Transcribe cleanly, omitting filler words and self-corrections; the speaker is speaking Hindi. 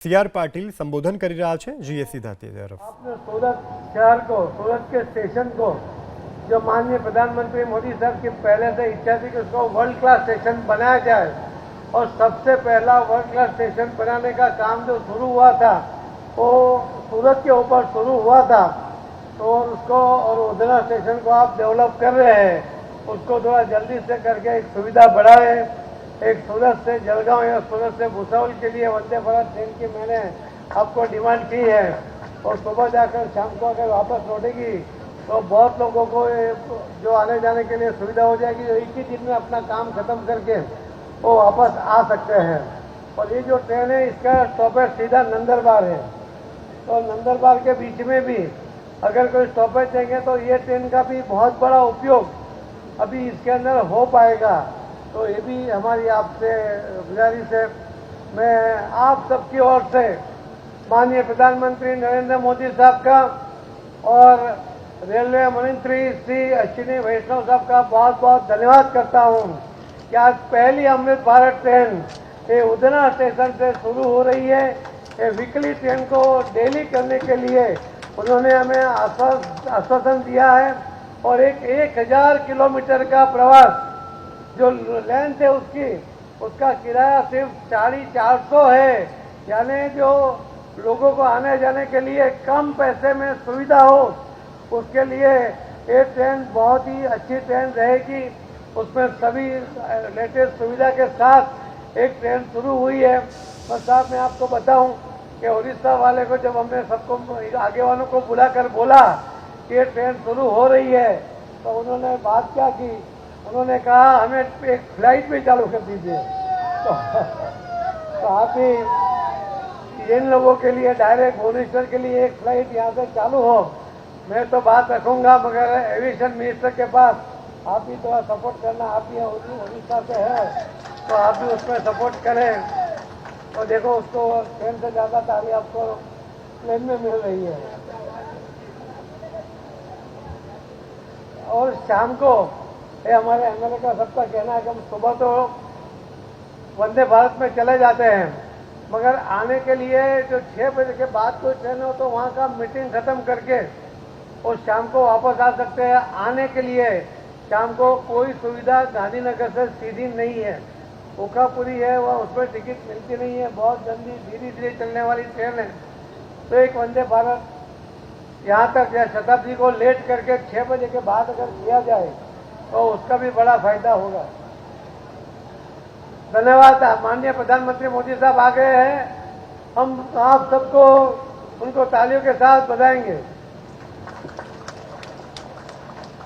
CR पाटिल संबोधन कर रहा है जीए सीधा तरफ। आपने सूरत शहर को, सूरत के स्टेशन को, जो माननीय प्रधानमंत्री मोदी साहब की पहले से इच्छा थी कि उसको वर्ल्ड क्लास स्टेशन बनाया जाए, और सबसे पहला वर्ल्ड क्लास स्टेशन बनाने का काम जो शुरू हुआ था वो सूरत के ऊपर शुरू हुआ था। तो उसको और उधना स्टेशन को आप डेवलप कर रहे हैं, उसको थोड़ा जल्दी से करके एक सुविधा बढ़ाए। एक सूरत से जलगांव या सूरत से भुसावल के लिए वंदे भारत ट्रेन की मैंने आपको डिमांड की है, और सुबह जाकर शाम को अगर वापस लौटेगी तो बहुत लोगों को जो आने जाने के लिए सुविधा हो जाएगी, जो एक ही दिन में अपना काम खत्म करके वो वापस आ सकते हैं। और ये जो ट्रेन है इसका स्टॉपेज सीधा नंदरबार है, तो नंदरबार के बीच में भी अगर कोई स्टॉपेज देंगे तो ये ट्रेन का भी बहुत बड़ा उपयोग अभी इसके अंदर हो पाएगा। तो ये भी हमारी आपसे गुजारिश है। मैं आप सबकी ओर से माननीय प्रधानमंत्री नरेंद्र मोदी साहब का और रेलवे मंत्री श्री अश्विनी वैष्णव साहब का बहुत बहुत धन्यवाद करता हूं कि आज पहली अमृत भारत ट्रेन ये उधना स्टेशन से शुरू हो रही है। ये वीकली ट्रेन को डेली करने के लिए उन्होंने हमें आश्वासन दिया है, और एक 1000 किलोमीटर का प्रवास जो लेंथ है उसका किराया सिर्फ 450 है। यानी जो लोगों को आने जाने के लिए कम पैसे में सुविधा हो, उसके लिए ये ट्रेन बहुत ही अच्छी ट्रेन रहेगी। उसमें सभी लेटेस्ट सुविधा के साथ एक ट्रेन शुरू हुई है। बस साहब मैं आपको बताऊं कि उड़ीसा वाले को जब हमने सबको आगे वालों को बुलाकर बोला कि ये ट्रेन शुरू हो रही है, तो उन्होंने बात क्या की, उन्होंने कहा हमें एक फ्लाइट भी चालू कर दीजिए। तो आप ही इन लोगों के लिए डायरेक्ट भुवनेश्वर के लिए एक फ्लाइट यहाँ से चालू हो। मैं तो बात रखूंगा, मगर एविएशन मिनिस्टर के पास आप भी थोड़ा सपोर्ट करना। आप भी उड़ीसा से है तो आप भी उसमें सपोर्ट करें। और देखो उसको ट्रेन से ज़्यादा तारीफ आपको प्लेन में मिल रही है। और शाम को ये हमारे एमएलए का सबका कहना है कि हम सुबह तो वंदे भारत में चले जाते हैं, मगर आने के लिए जो 6 बजे के बाद कोई ट्रेन हो तो वहाँ का मीटिंग खत्म करके और शाम को वापस आ सकते हैं। आने के लिए शाम को कोई सुविधा गांधीनगर से सीधी नहीं है, ओकापुरी है, वह उसमें टिकट मिलती नहीं है, बहुत जल्दी धीरे धीरे चलने वाली ट्रेन है। तो एक वंदे भारत यहाँ तक या शताब्दी को लेट करके 6 बजे के बाद अगर किया जाए तो उसका भी बड़ा फायदा होगा। धन्यवाद। माननीय प्रधानमंत्री मोदी साहब आ गए हैं, हम आप सबको उनको तालियों के साथ बधाएंगे।